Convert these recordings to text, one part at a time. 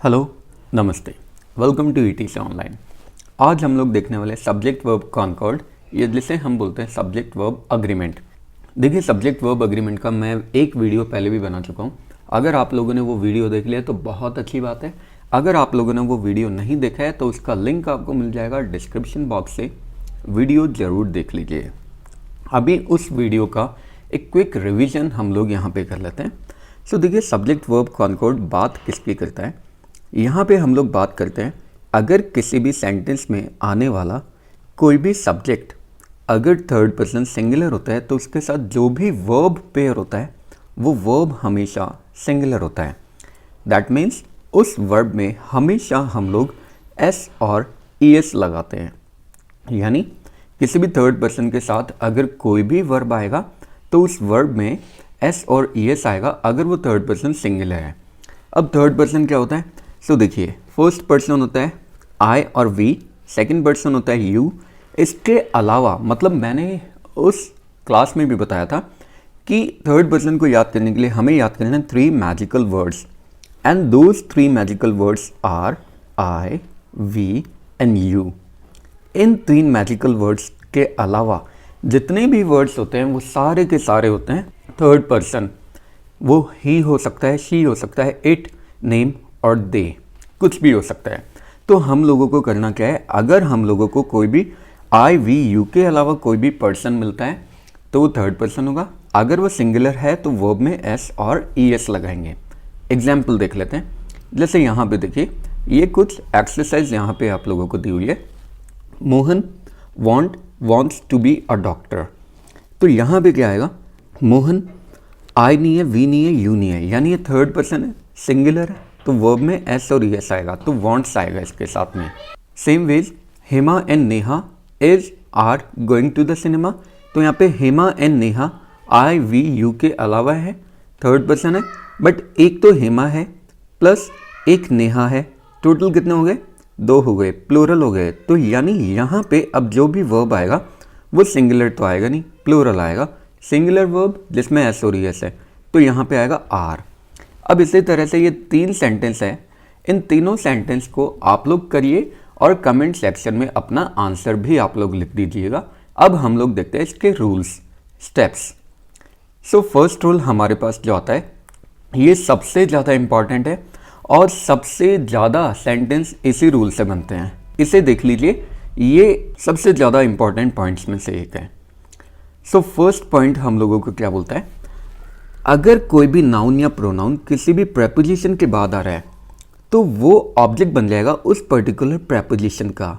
Hello, नमस्ते, welcome to etc online. आज हम लोग देखने वाले सब्जेक्ट वर्ब कॉन्कॉर्ड, ये जिसे हम बोलते हैं सब्जेक्ट वर्ब अग्रीमेंट। देखिए, सब्जेक्ट वर्ब अग्रीमेंट का मैं एक वीडियो पहले भी बना चुका हूँ। अगर आप लोगों ने वो वीडियो देख लिया तो बहुत अच्छी बात है। अगर आप लोगों ने वो वीडियो नहीं देखा है तो उसका लिंक आपको मिल जाएगा डिस्क्रिप्शन बॉक्स से, वीडियो ज़रूर देख लीजिए। अभी उस वीडियो का एक क्विक रिवीजन हम लोग यहाँ पे कर लेते हैं। सो देखिए, सब्जेक्ट वर्ब कॉन्कॉर्ड बात किसकी करता है। यहाँ पे हम लोग बात करते हैं, अगर किसी भी सेंटेंस में आने वाला कोई भी सब्जेक्ट अगर थर्ड पर्सन सिंगुलर होता है तो उसके साथ जो भी वर्ब पेयर होता है वो वर्ब हमेशा सिंगुलर होता है। दैट मीन्स उस वर्ब में हमेशा हम लोग एस और ईएस लगाते हैं। यानी किसी भी थर्ड पर्सन के साथ अगर कोई भी वर्ब आएगा तो उस वर्ब में एस और ईएस आएगा अगर वो थर्ड पर्सन सिंगुलर है। अब थर्ड पर्सन क्या होता है? सो देखिए, फर्स्ट पर्सन होता है आई और वी, सेकंड पर्सन होता है यू। इसके अलावा मतलब मैंने उस क्लास में भी बताया था कि थर्ड पर्सन को याद करने के लिए हमें याद करना है 3 magical words, and those 3 magical words are I, we and you. In 3 magical words के अलावा जितने भी वर्ड्स होते हैं वो सारे के सारे होते हैं थर्ड पर्सन। वो ही हो सकता है, शी हो सकता है, इट, नेम और दे, कुछ भी हो सकता है। तो हम लोगों को करना क्या है, अगर हम लोगों को कोई भी आई, वी, यू के अलावा कोई भी पर्सन मिलता है तो वो थर्ड पर्सन होगा। अगर वो सिंगुलर है तो वर्ब में एस और ई एस लगाएंगे। एग्जाम्पल देख लेते हैं। जैसे यहाँ पे देखिए, ये कुछ एक्सरसाइज यहाँ पे आप लोगों को दी हुई है। Mohan wants to be a doctor. तो यहाँ पे क्या आएगा? मोहन, आई नहीं है, वी नहीं है, यू नहीं है, यानी ये थर्ड पर्सन है, सिंगुलर है, तो वर्ब में एस और एस आएगा, तो वॉन्ट्स आएगा इसके साथ में। Same ways Hema and Neha is are going to the cinema. तो यहाँ पे Hema and Neha I, we, you के अलावा है, थर्ड पर्सन है, बट एक तो हेमा है प्लस एक नेहा है। टोटल कितने हो गए? 2 हो गए, प्लूरल हो गए। तो यानी यहाँ पे अब जो भी वर्ब आएगा वो सिंगुलर तो आएगा नहीं, प्लूरल आएगा। सिंगुलर वर्ब जिसमें एस और एस है, तो यहाँ पे आएगा आर। अब इसी तरह से ये 3 सेंटेंस है, इन तीनों सेंटेंस को आप लोग करिए और कमेंट सेक्शन में अपना आंसर भी आप लोग लिख दीजिएगा। अब हम लोग देखते हैं इसके rules, steps. So first rule हमारे पास जो आता है ये सबसे ज़्यादा इम्पॉर्टेंट है और सबसे ज़्यादा सेंटेंस इसी रूल से बनते हैं। इसे देख लीजिए, ये सबसे ज़्यादा इम्पॉर्टेंट पॉइंट्स में से एक है। सो फर्स्ट पॉइंट हम लोगों को क्या बोलता है, अगर कोई भी नाउन या प्रोनाउन किसी भी प्रेपोजिशन के बाद आ रहा है तो वो ऑब्जेक्ट बन जाएगा उस पर्टिकुलर प्रेपोजिशन का।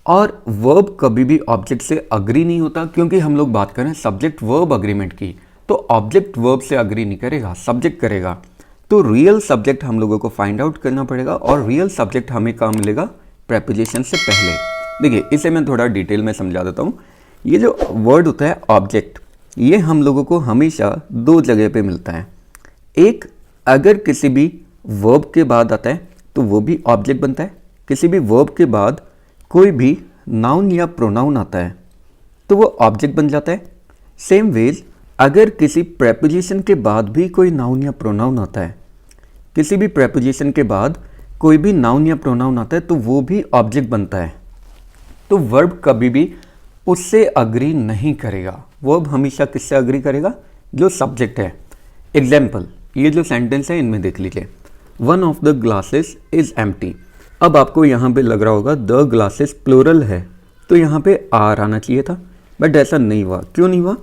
और वर्ब कभी भी ऑब्जेक्ट से अग्री नहीं होता, क्योंकि हम लोग बात करें सब्जेक्ट वर्ब अग्रीमेंट की, तो ऑब्जेक्ट वर्ब से अग्री नहीं करेगा, सब्जेक्ट करेगा। तो रियल सब्जेक्ट हम लोगों को फाइंड आउट करना पड़ेगा, और रियल सब्जेक्ट हमें कहाँ मिलेगा? प्रेपोजिशन से पहले। देखिए, इसे मैं थोड़ा डिटेल में समझा देता हूँ। ये जो वर्ड होता है ऑब्जेक्ट, ये हम लोगों को हमेशा 2 जगह पे मिलता है। एक, अगर किसी भी वर्ब के बाद आता है तो वो भी ऑब्जेक्ट बनता है। किसी भी वर्ब के बाद कोई भी नाउन या प्रोनाउन आता है तो वो ऑब्जेक्ट बन जाता है। सेम वेज अगर किसी प्रेपोजिशन के बाद भी कोई नाउन या प्रोनाउन आता है, किसी भी प्रेपोजिशन के बाद कोई भी नाउन या प्रोनाउन आता है तो वो भी ऑब्जेक्ट बनता है। तो वर्ब कभी भी उससे अग्री नहीं करेगा। वर्ब हमेशा किससे अग्री करेगा? जो सब्जेक्ट है। एग्जाम्पल, ये जो सेंटेंस है इनमें देख लीजिए, one of the glasses is empty. अब आपको यहाँ पे लग रहा होगा द ग्लासेस प्लूरल है, तो यहाँ पे आर आना चाहिए था, बट ऐसा नहीं हुआ। क्यों नहीं हुआ?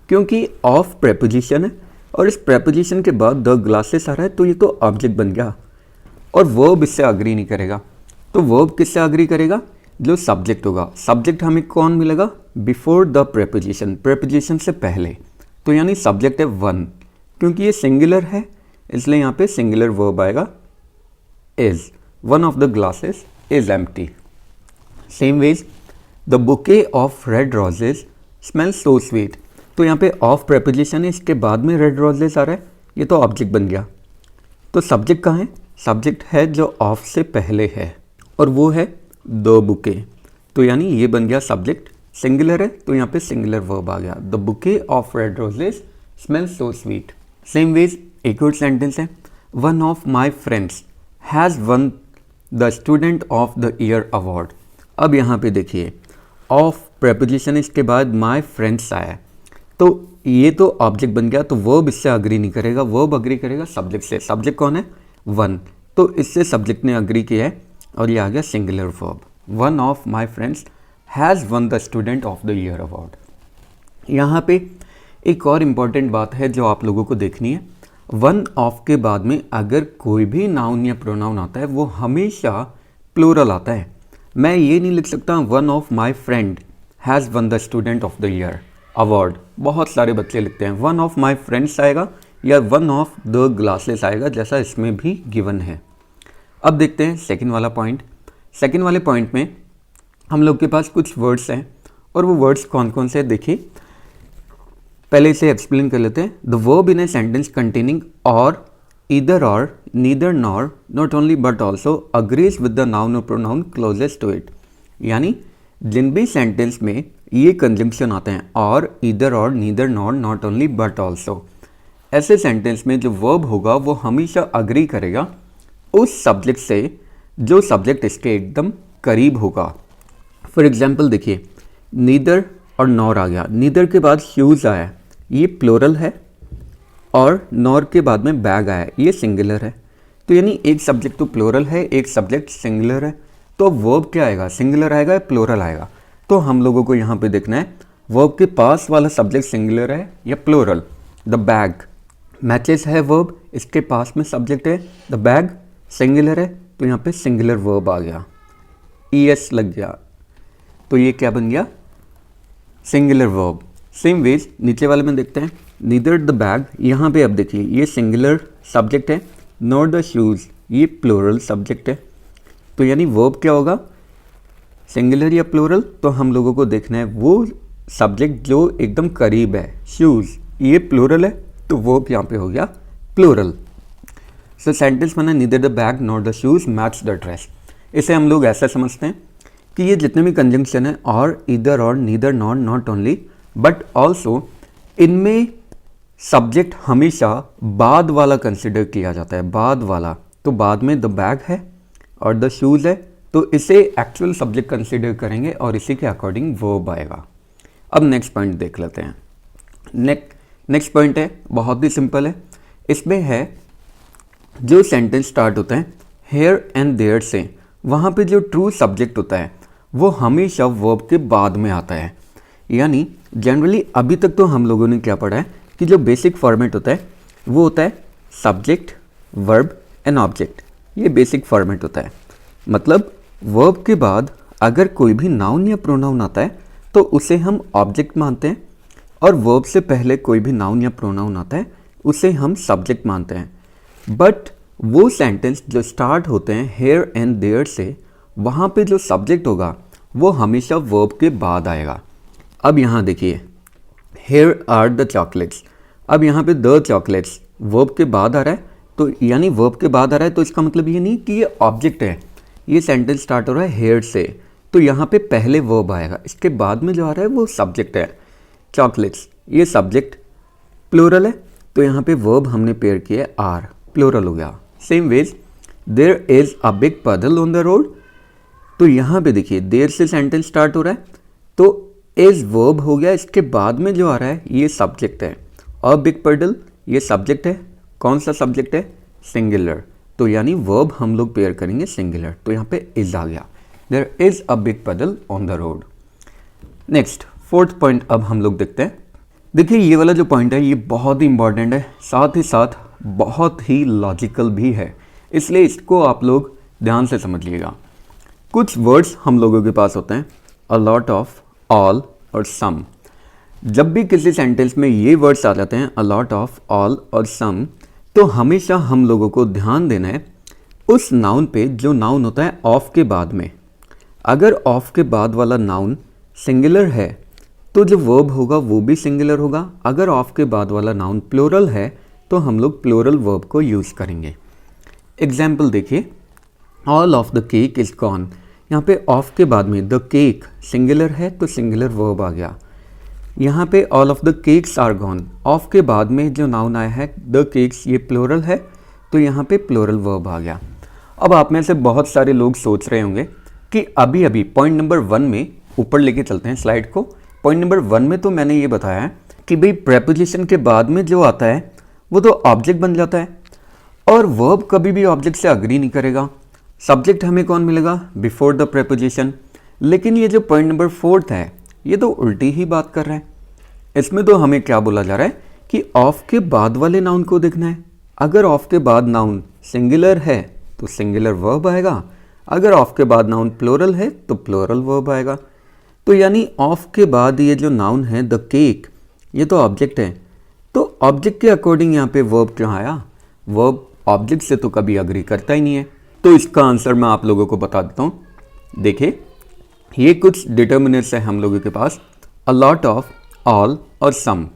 क्योंकि ऑफ प्रेपोजिशन है और इस प्रेपोजिशन के बाद द ग्लासेस आ रहा है, तो ये तो ऑब्जेक्ट बन गया और वर्ब इससे अग्री नहीं करेगा। तो वर्ब किससे अग्री करेगा? जो सब्जेक्ट होगा। सब्जेक्ट हमें कौन मिलेगा? बिफोर द प्रेपोजिशन, प्रेपोजिशन से पहले। तो यानी सब्जेक्ट है वन, क्योंकि ये सिंगुलर है इसलिए यहाँ पे सिंगुलर वर्ब आएगा, is. One of the glasses is empty. Same ways the bouquet of red roses smells so sweet. तो यहाँ पे ऑफ प्रेपोजिशन है, इसके बाद में रेड रोजेज आ रहा है, ये तो ऑब्जेक्ट बन गया। तो सब्जेक्ट कहाँ है? सब्जेक्ट है जो ऑफ से पहले है, और वो है द बुके। तो यानी ये बन गया सब्जेक्ट, सिंगुलर है तो यहाँ पे सिंगुलर वर्ब आ गया, the bouquet of red roses smells so sweet. Same ways एक और सेंटेंस है, one of my friends has won the student of the year award. अब यहाँ पे देखिए ऑफ प्रेपोजिशन इसके बाद माय फ्रेंड्स आया है, तो ये तो ऑब्जेक्ट बन गया, तो वर्ब इससे अग्री नहीं करेगा, वर्ब अग्री करेगा सब्जेक्ट से। सब्जेक्ट कौन है? वन, तो इससे सब्जेक्ट ने अग्री किया है और ये आ गया singular verb. One of my friends has won the student of the year award. यहाँ पे एक और इम्पॉर्टेंट बात है जो आप लोगों को देखनी है। वन ऑफ के बाद में अगर कोई भी नाउन या प्रोनाउन आता है वो हमेशा प्लूरल आता है। मैं ये नहीं लिख सकता one of my friend has won the student of the year award. बहुत सारे बच्चे लिखते हैं वन ऑफ माय फ्रेंड्स आएगा या वन ऑफ द ग्लासेस आएगा, जैसा इसमें भी गिवन है। अब देखते हैं सेकंड वाला पॉइंट। सेकंड वाले पॉइंट में हम लोग के पास कुछ वर्ड्स हैं और वो वर्ड्स कौन कौन से देखिए, पहले इसे एक्सप्लेन कर लेते हैं। The verb in a sentence containing और ईदर और neither nor not only but also agrees with the noun और प्रोनाउन क्लोजेस्ट टू इट। यानी जिन भी सेंटेंस में ये कंजंक्शन आते हैं और ईदर और neither nor not only but also, ऐसे सेंटेंस में जो वर्ब होगा वो हमेशा अग्री करेगा उस सब्जेक्ट से जो सब्जेक्ट इसके एकदम करीब होगा। फॉर एग्जाम्पल देखिए नीदर और नॉर आ गया, नीदर के बाद शूज़ आया, ये प्लूरल है, और नॉर के बाद में बैग आया, ये सिंगुलर है। तो यानी एक सब्जेक्ट तो प्लूरल है, एक सब्जेक्ट सिंगुलर है, तो वर्ब क्या आएगा? सिंगुलर आएगा या प्लूरल आएगा? तो हम लोगों को यहाँ पे देखना है वर्ब के पास वाला सब्जेक्ट सिंगुलर है या प्लूरल। द बैग मैचेस है वर्ब, इसके पास में सब्जेक्ट है, द बैग सिंगुलर है, तो यहाँ पे सिंगुलर वर्ब आ गया, ES लग गया, तो ये क्या बन गया? Singular verb. सेम वेज नीचे वाले में देखते हैं नीदर द बैग, यहाँ पे अब देखिए ये सिंगुलर सब्जेक्ट है, नॉट द शूज़ ये प्लूरल सब्जेक्ट है, तो यानी वर्ब क्या होगा? सिंगुलर या प्लूरल? तो हम लोगों को देखना है वो सब्जेक्ट जो एकदम करीब है। शूज़ ये प्लूरल है, तो वर्ब यहाँ पे हो गया प्लूरल। सो सेंटेंस बना neither the bag not the shoes match the dress. इसे हम लोग ऐसा समझते हैं कि ये जितने भी कंजंक्शन है और ईदर और neither not not only but also, इनमें सब्जेक्ट हमेशा बाद वाला कंसिडर किया जाता है, बाद वाला। तो बाद में द बैग है और द शूज़ है, तो इसे एक्चुअल सब्जेक्ट कंसिडर करेंगे और इसी के अकॉर्डिंग वर्ब आएगा। अब नेक्स्ट पॉइंट देख लेते हैं। नेक्स्ट पॉइंट है बहुत ही सिंपल है, इसमें है जो सेंटेंस स्टार्ट होता है हेयर एंड देयर से, वहाँ पे जो ट्रू सब्जेक्ट होता है वो हमेशा वर्ब के बाद में आता है। यानी जनरली अभी तक तो हम लोगों ने क्या पढ़ा है कि जो बेसिक फॉर्मेट होता है वो होता है सब्जेक्ट वर्ब एंड ऑब्जेक्ट, ये बेसिक फॉर्मेट होता है। मतलब वर्ब के बाद अगर कोई भी नाउन या प्रोनाउन आता है तो उसे हम ऑब्जेक्ट मानते हैं, और वर्ब से पहले कोई भी नाउन या प्रोनाउन आता है उसे हम सब्जेक्ट मानते हैं। बट वो सेंटेंस जो स्टार्ट होते हैं हेयर एंड देयर से, वहाँ पे जो सब्जेक्ट होगा वो हमेशा वर्ब के बाद आएगा। अब यहाँ देखिए हेयर आर द चॉकलेट्स, अब यहाँ पे द चॉकलेट्स वर्ब के बाद आ रहा है, तो यानी वर्ब के बाद आ रहा है तो इसका मतलब ये नहीं कि ये ऑब्जेक्ट है। ये सेंटेंस स्टार्ट हो रहा है हेयर से, तो यहाँ पे पहले वर्ब आएगा, इसके बाद में जो आ रहा है वो सब्जेक्ट है। चॉकलेट्स ये सब्जेक्ट प्लूरल है, तो यहाँ पे वर्ब हमने पेयर किया है आर, प्लूरल हो गया। Same ways there is a big puzzle on the road, तो यहाँ पे देखिए देयर से सेंटेंस स्टार्ट हो रहा है, तो इज वर्ब हो गया, इसके बाद में जो आ रहा है ये सब्जेक्ट है। अ बिग पजल ये सब्जेक्ट है, कौन सा सब्जेक्ट है? सिंगुलर, तो यानी वर्ब हम लोग पेयर करेंगे सिंगुलर, तो यहाँ पे इज आ गया, there is a big puzzle on the road. Next fourth point अब हम लोग देखते हैं। देखिए ये वाला जो पॉइंट है ये बहुत ही इंपॉर्टेंट है, साथ ही साथ बहुत ही लॉजिकल भी है, इसलिए इसको आप लोग ध्यान से समझिएगा। कुछ वर्ड्स हम लोगों के पास होते हैं अ लॉट ऑफ, ऑल और सम। जब भी किसी सेंटेंस में ये वर्ड्स आ जाते हैं अ लॉट ऑफ, ऑल और सम, तो हमेशा हम लोगों को ध्यान देना है उस नाउन पे जो नाउन होता है ऑफ के बाद में। अगर ऑफ के बाद वाला नाउन सिंगुलर है तो जो वर्ब होगा वो भी सिंगुलर होगा। अगर ऑफ के बाद वाला नाउन प्लूरल है तो हम लोग प्लूरल वर्ब को यूज़ करेंगे। एग्जाम्पल देखिए all of the cake is gone, यहाँ पे ऑफ के बाद में द केक सिंगुलर है तो सिंगुलर वर्ब आ गया। यहाँ पे all of the cakes are gone, of के बाद में जो नाउन आया है द केक्स ये प्लूरल है, तो यहाँ पे प्लूरल वर्ब आ गया। अब आप में से बहुत सारे लोग सोच रहे होंगे कि अभी अभी पॉइंट नंबर 1 में, ऊपर लेके चलते हैं स्लाइड को, पॉइंट नंबर 1 में तो मैंने ये बताया है कि भाई प्रेपोजिशन के बाद में जो आता है वो तो ऑब्जेक्ट बन जाता है और वर्ब कभी भी ऑब्जेक्ट से अग्री नहीं करेगा। सब्जेक्ट हमें कौन मिलेगा? Before the preposition. लेकिन ये जो पॉइंट नंबर 4 है ये तो उल्टी ही बात कर रहा है। इसमें तो हमें क्या बोला जा रहा है कि ऑफ के बाद वाले नाउन को देखना है। अगर ऑफ के बाद नाउन सिंगुलर है तो सिंगुलर वर्ब आएगा, अगर ऑफ के बाद नाउन प्लूरल है तो प्लूरल वर्ब आएगा। तो यानी ऑफ के बाद ये जो नाउन है द केक, ये तो ऑब्जेक्ट है, तो ऑब्जेक्ट के अकॉर्डिंग यहाँ पे वर्ब क्यों आया? वर्ब ऑब्जेक्ट से तो कभी अग्री करता ही नहीं है। तो इसका आंसर मैं आप लोगों को बता देता हूँ। देखिए, ये कुछ डिटर्मिनेंट्स है हम लोगों के पास, अ लॉट ऑफ, ऑल और सम।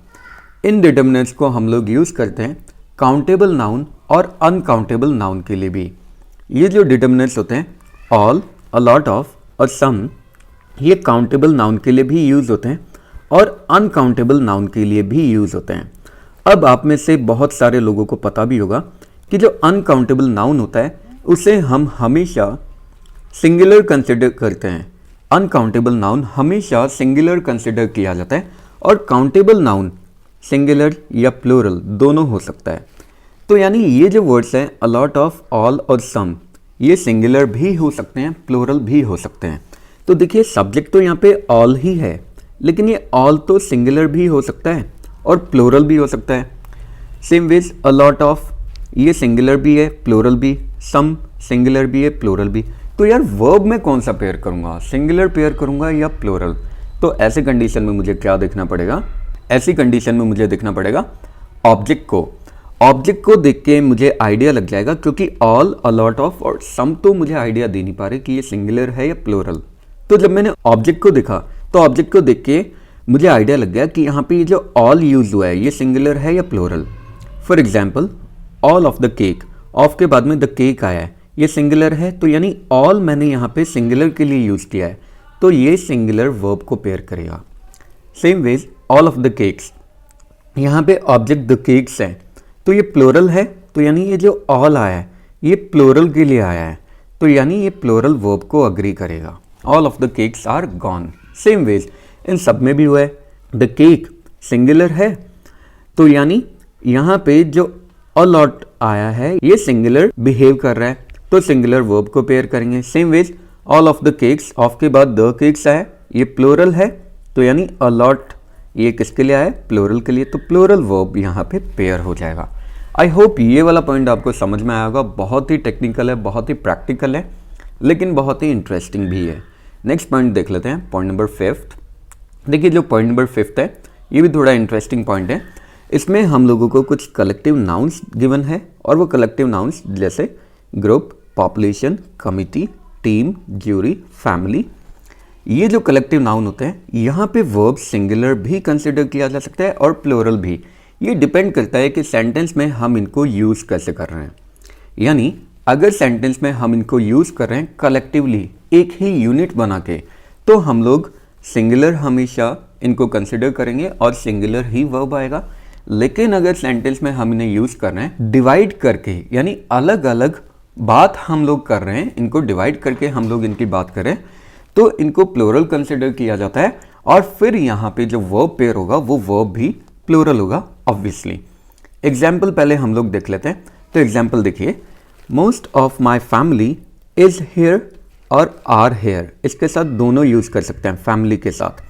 इन डिटर्मिनेंट्स को हम लोग यूज़ करते हैं काउंटेबल नाउन और अनकाउंटेबल नाउन के लिए भी। ये जो डिटर्मिनेंट्स होते हैं ऑल, अ लॉट ऑफ और सम, ये काउंटेबल नाउन के लिए भी यूज़ होते हैं और अनकाउंटेबल नाउन के लिए भी यूज़ होते हैं। अब आप में से बहुत सारे लोगों को पता भी होगा कि जो अनकाउंटेबल नाउन होता है उसे हम हमेशा सिंगुलर कंसिडर करते हैं। अनकाउंटेबल नाउन हमेशा सिंगुलर कंसिडर किया जाता है और काउंटेबल नाउन सिंगुलर या प्लूरल दोनों हो सकता है। तो यानी ये जो वर्ड्स हैं अ लॉट ऑफ, ऑल और सम, ये सिंगुलर भी हो सकते हैं, प्लूरल भी हो सकते हैं। तो देखिए, सब्जेक्ट तो यहाँ पे ऑल ही है, लेकिन ये ऑल तो सिंगुलर भी हो सकता है और प्लूरल भी हो सकता है। Same ways a lot of, ये सिंगुलर भी है, प्लूरल भी, सम सिंगुलर भी है, प्लूरल भी। तो यार वर्ब में कौन सा पेयर करूँगा? सिंगुलर पेयर करूँगा या प्लूरल? तो ऐसे कंडीशन में मुझे क्या देखना पड़ेगा? ऐसी कंडीशन में मुझे देखना पड़ेगा ऑब्जेक्ट को। ऑब्जेक्ट को देख के मुझे आइडिया लग जाएगा, क्योंकि ऑल, अ लॉट ऑफ और सम तो मुझे आइडिया दे नहीं पा रहे कि ये सिंगुलर है या प्लूरल। तो जब मैंने ऑब्जेक्ट को देखा तो ऑब्जेक्ट को देख के मुझे आइडिया लग गया कि यहाँ पे ये जो ऑल यूज हुआ है ये सिंगुलर है या plural. For example, all of the cake, of के बाद में द केक आया है, ये सिंगुलर है, तो यानी ऑल मैंने यहाँ पे सिंगुलर के लिए यूज किया है, तो ये सिंगुलर वर्ब को पेयर करेगा। Same ways all of the cakes, यहाँ पे ऑब्जेक्ट द केक्स है, तो ये प्लूरल है, तो यानी ये जो ऑल आया है ये प्लूरल के लिए आया है, तो यानी ये प्लूरल वर्ब को अग्री करेगा। All of the cakes are gone. Same ways इन सब में भी हुआ है, द केक सिंगुलर है, तो यानी यहाँ पे जो अ लॉट आया है ये सिंगुलर बिहेव कर रहा है, तो सिंगुलर वर्ब को पेयर करेंगे। Same ways all of the cakes, of के बाद द केक्स आया, ये प्लूरल है, तो यानी अ लॉट ये किसके लिए आया? प्लूरल के लिए, तो प्लूरल वर्ब यहाँ पे पेयर हो जाएगा। आई होप ये वाला पॉइंट आपको समझ में आया होगा। बहुत ही टेक्निकल है, बहुत ही प्रैक्टिकल है, लेकिन बहुत ही इंटरेस्टिंग भी है। नेक्स्ट पॉइंट देख लेते हैं, पॉइंट नंबर 5। देखिए, जो पॉइंट नंबर 5 है ये भी थोड़ा इंटरेस्टिंग पॉइंट है। इसमें हम लोगों को कुछ कलेक्टिव नाउन्स गिवन है, और वो कलेक्टिव नाउन्स जैसे group, population, committee, team, jury, family, ये जो कलेक्टिव नाउन होते हैं यहाँ पे वर्ब सिंगुलर भी कंसिडर किया जा सकता है और प्लूरल भी। ये डिपेंड करता है कि सेंटेंस में हम इनको यूज़ कैसे कर रहे हैं। यानी अगर सेंटेंस में हम इनको यूज़ कर रहे हैं कलेक्टिवली, एक ही यूनिट बना के, तो हम लोग सिंगुलर हमेशा इनको कंसिडर करेंगे और सिंगुलर ही वर्ब आएगा। लेकिन अगर सेंटेंस में हम इन्हें यूज़ कर रहे हैं डिवाइड करके, यानी अलग अलग बात हम लोग कर रहे हैं, इनको डिवाइड करके हम लोग इनकी बात करें, तो इनको प्लूरल कंसिडर किया जाता है, और फिर यहाँ पे जो वर्ब पेयर होगा वो वर्ब भी प्लूरल होगा ऑब्वियसली। एग्जाम्पल पहले हम लोग देख लेते हैं। तो एग्जाम्पल देखिए, most of my family is here और आर हेयर, इसके साथ दोनों यूज कर सकते हैं फैमिली के साथ।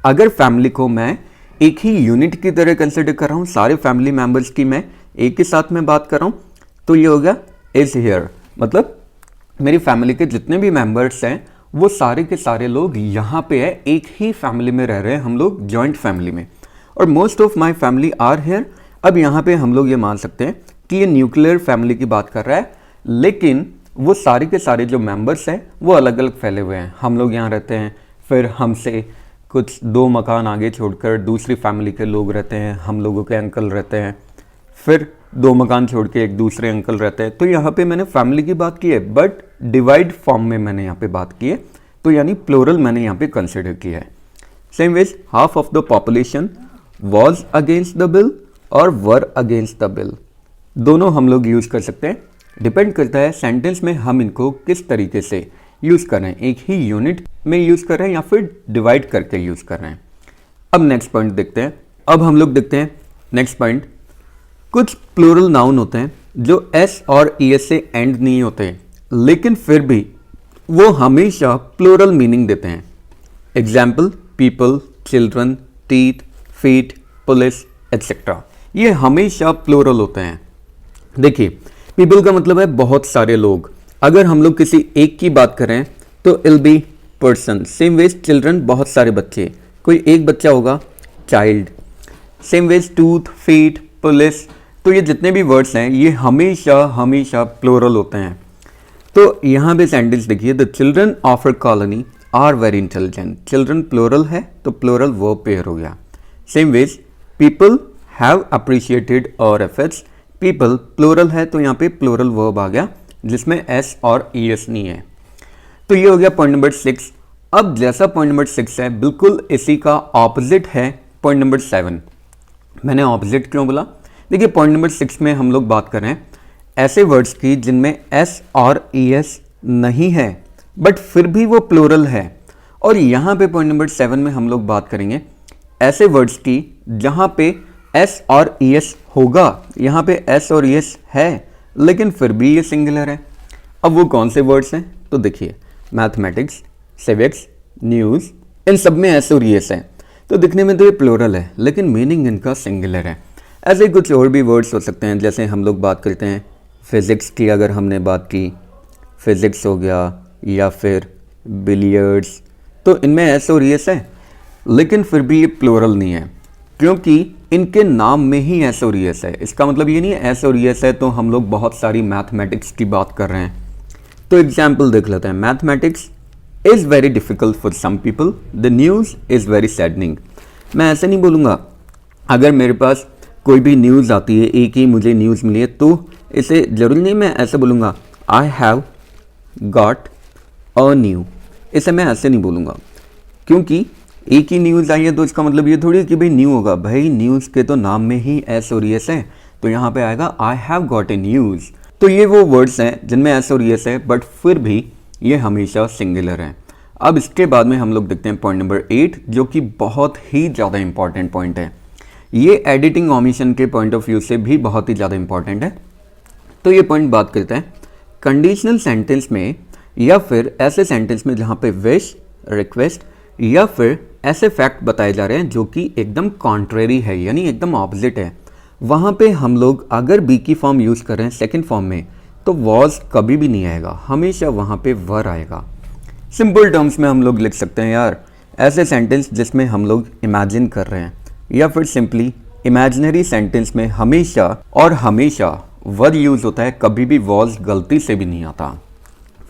अगर फैमिली को मैं एक ही यूनिट की तरह कंसिडर कर रहा हूँ, सारे फैमिली मेंबर्स की मैं एक ही साथ में बात कर रहा हूँ, तो ये होगा इज हेयर, मतलब मेरी फैमिली के जितने भी मेंबर्स हैं वो सारे के सारे लोग यहाँ पे है, एक ही फैमिली में रह रहे हैं हम लोग, जॉइंट फैमिली में। और most of my family are here, अब यहाँ पे हम लोग ये मान सकते हैं कि ये न्यूक्लियर फैमिली की बात कर रहा है, लेकिन वो सारे के सारे जो मेंबर्स हैं वो अलग अलग फैले हुए हैं। हम लोग यहाँ रहते हैं, फिर हमसे कुछ 2 मकान आगे छोड़कर दूसरी फैमिली के लोग रहते हैं, हम लोगों के अंकल रहते हैं, फिर 2 मकान छोड़ के एक दूसरे अंकल रहते हैं। तो यहाँ पे मैंने फैमिली की बात की है, बट डिवाइड फॉर्म में मैंने यहाँ पे बात की है, तो यानी प्लूरल मैंने यहाँ पे कंसिडर किया है। Same ways half of the population was against the bill or were against the bill, दोनों हम लोग यूज कर सकते हैं। डिपेंड करता है सेंटेंस में हम इनको किस तरीके से यूज़ कर रहे हैं, एक ही यूनिट में यूज़ कर रहे हैं या फिर डिवाइड करके यूज़ कर रहे हैं। अब नेक्स्ट पॉइंट देखते हैं। अब हम लोग देखते हैं नेक्स्ट पॉइंट, कुछ प्लूरल नाउन होते हैं जो एस और ई एस से एंड नहीं होते, लेकिन फिर भी वो हमेशा प्लूरल मीनिंग देते हैं। Example, people, children, teeth, feet, police etcetera, ये हमेशा प्लूरल होते हैं। देखिए, पीपल का मतलब है बहुत सारे लोग। अगर हम लोग किसी एक की बात करें तो इल बी पर्सन। सेम वेज चिल्ड्रन, बहुत सारे बच्चे, कोई एक बच्चा होगा child. Same ways tooth, feet, police, तो ये जितने भी वर्ड्स हैं ये हमेशा हमेशा प्लूरल होते हैं। तो यहाँ पे सेंटेंस देखिए, the children of a colony are very intelligent. Children plural है तो प्लूरल वर्ब पेयर हो गया। Same ways people have appreciated our efforts, people plural है तो यहाँ पे प्लूरल वर्ब आ गया जिसमें एस और ई एस नहीं है। तो ये हो गया पॉइंट नंबर 6। अब जैसा पॉइंट नंबर 6 है बिल्कुल इसी का ऑपोजिट है पॉइंट नंबर 7। मैंने ऑपोजिट क्यों बोला? देखिए, पॉइंट नंबर 6 में हम लोग बात कर रहे हैं ऐसे वर्ड्स की जिनमें एस और ई एस नहीं है बट फिर भी वो प्लूरल है। और यहाँ पे पॉइंट नंबर 7 में हम लोग बात करेंगे ऐसे वर्ड्स की जहाँ पे एस और ई एस होगा। यहाँ पे एस और ई एस है लेकिन फिर भी ये सिंगुलर है। अब वो कौन से वर्ड्स हैं? तो देखिए, मैथमेटिक्स, सिविक्स, न्यूज़, इन सब में एस और ई एस है तो दिखने में तो ये प्लूरल है लेकिन मीनिंग इनका सिंगुलर है। ऐसे ही कुछ और भी वर्ड्स हो सकते हैं, जैसे हम लोग बात करते हैं फिज़िक्स की, अगर हमने बात की फिज़िक्स हो गया या फिर बिलियर्ड्स, तो इनमें एस और ई एस है लेकिन फिर भी ये प्लूरल नहीं है क्योंकि इनके नाम में ही एस और ई एस है। इसका मतलब ये नहीं है एस और ई एस है तो हम लोग बहुत सारी मैथमेटिक्स की बात कर रहे हैं। तो एग्जाम्पल देख लेते हैं, mathematics is very difficult for some people, the news is very saddening. मैं ऐसे नहीं बोलूँगा, अगर मेरे पास कोई भी न्यूज़ आती है, एक ही मुझे न्यूज़ मिली है, तो इसे ज़रूरी नहीं मैं ऐसे बोलूँगा I have got a new. इसे मैं ऐसे नहीं बोलूँगा क्योंकि एक ही न्यूज़ आई है तो इसका मतलब ये थोड़ी है कि भाई न्यू होगा। भाई न्यूज़ के तो नाम में ही एस और ई एस है तो यहाँ पे आएगा I have got a news. तो ये वो वर्ड्स हैं जिनमें एस और ई एस है बट फिर भी ये हमेशा सिंगुलर है। अब इसके बाद में हम लोग देखते हैं पॉइंट नंबर 8 जो कि बहुत ही ज़्यादा इंपॉर्टेंट पॉइंट है। ये एडिटिंग ओमिशन के पॉइंट ऑफ व्यू से भी बहुत ही ज़्यादा इंपॉर्टेंट है। तो ये पॉइंट बात करते हैं कंडीशनल सेंटेंस में या फिर ऐसे सेंटेंस में जहाँ पे विश, रिक्वेस्ट या फिर ऐसे फैक्ट बताए जा रहे हैं जो कि एकदम कॉन्ट्रेरी है यानी एकदम ऑपोजिट है, वहाँ पे हम लोग अगर बी की फॉर्म यूज़ कर रहे हैं सेकेंड फॉर्म में तो वॉज कभी भी नहीं आएगा, हमेशा वहाँ पे वर आएगा। सिंपल टर्म्स में हम लोग लिख सकते हैं यार ऐसे सेंटेंस जिसमें हम लोग इमेजिन कर रहे हैं या फिर सिंपली इमेजिनरी सेंटेंस में हमेशा और हमेशा वर यूज़ होता है, कभी भी वॉज गलती से भी नहीं आता।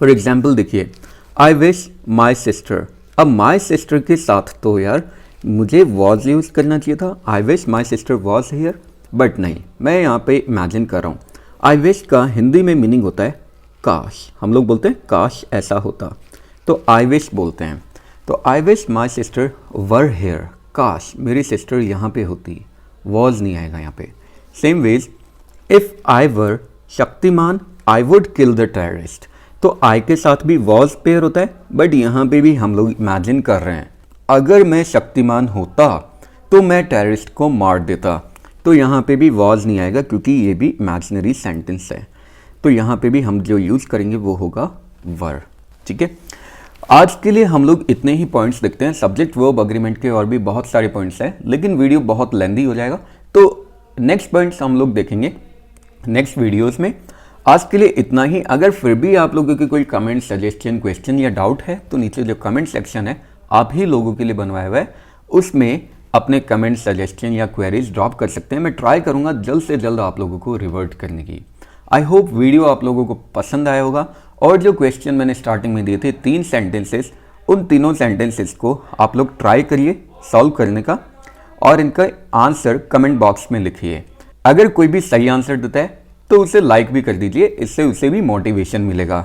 फॉर एग्जाम्पल देखिए, आई विश माई सिस्टर। अब माई सिस्टर के साथ तो यार मुझे वॉज यूज़ करना चाहिए था, I wish my sister was here, but नहीं, मैं यहाँ पे इमेजिन कर रहा हूँ। आई विश का हिंदी में मीनिंग होता है काश। हम लोग बोलते हैं काश ऐसा होता तो आई विश बोलते हैं। तो I wish my sister were here, काश मेरी सिस्टर यहाँ पे होती, वॉज नहीं आएगा यहाँ पे। Same ways if I were Shaktimaan I would kill the terrorist, तो आई के साथ भी वॉज पेयर होता है बट यहाँ पे भी हम लोग इमेजिन कर रहे हैं अगर मैं शक्तिमान होता तो मैं टेररिस्ट को मार देता, तो यहाँ पे भी वॉज नहीं आएगा क्योंकि ये भी इमेजिनरी सेंटेंस है। तो यहाँ पे भी हम जो यूज़ करेंगे वो होगा वर। ठीक है, आज के लिए हम लोग इतने ही पॉइंट्स देखते हैं। सब्जेक्ट वर्ब अग्रीमेंट के और भी बहुत सारे पॉइंट्स हैं लेकिन वीडियो बहुत लेंदी हो जाएगा, तो नेक्स्ट पॉइंट्स हम लोग देखेंगे नेक्स्ट वीडियोज़ में। आज के लिए इतना ही। अगर फिर भी आप लोगों की कोई कमेंट, सजेशन, क्वेश्चन या डाउट है तो नीचे जो कमेंट सेक्शन है आप ही लोगों के लिए बनवाया हुआ है, उसमें अपने कमेंट, सजेशन या क्वेरीज ड्रॉप कर सकते हैं। मैं ट्राई करूंगा जल्द से जल्द आप लोगों को रिवर्ट करने की। आई होप वीडियो आप लोगों को पसंद आया होगा। और जो क्वेश्चन मैंने स्टार्टिंग में दिए थे 3 सेंटेंसेस, उन तीनों सेंटेंसेस को आप लोग ट्राई करिए सॉल्व करने का और इनका आंसर कमेंट बॉक्स में लिखिए। अगर कोई भी सही आंसर देता है तो उसे लाइक भी कर दीजिए, इससे उसे भी मोटिवेशन मिलेगा।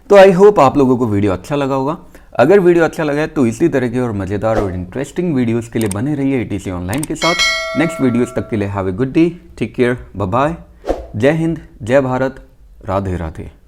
तो आई होप आप लोगों को वीडियो अच्छा लगा होगा। अगर वीडियो अच्छा लगा है तो इसी तरह के और मज़ेदार और इंटरेस्टिंग वीडियोस के लिए बने रहिए ETC ऑनलाइन के साथ। नेक्स्ट वीडियोस तक के लिए have a good day, take care, bye bye, जय हिंद, जय भारत, राधे राधे।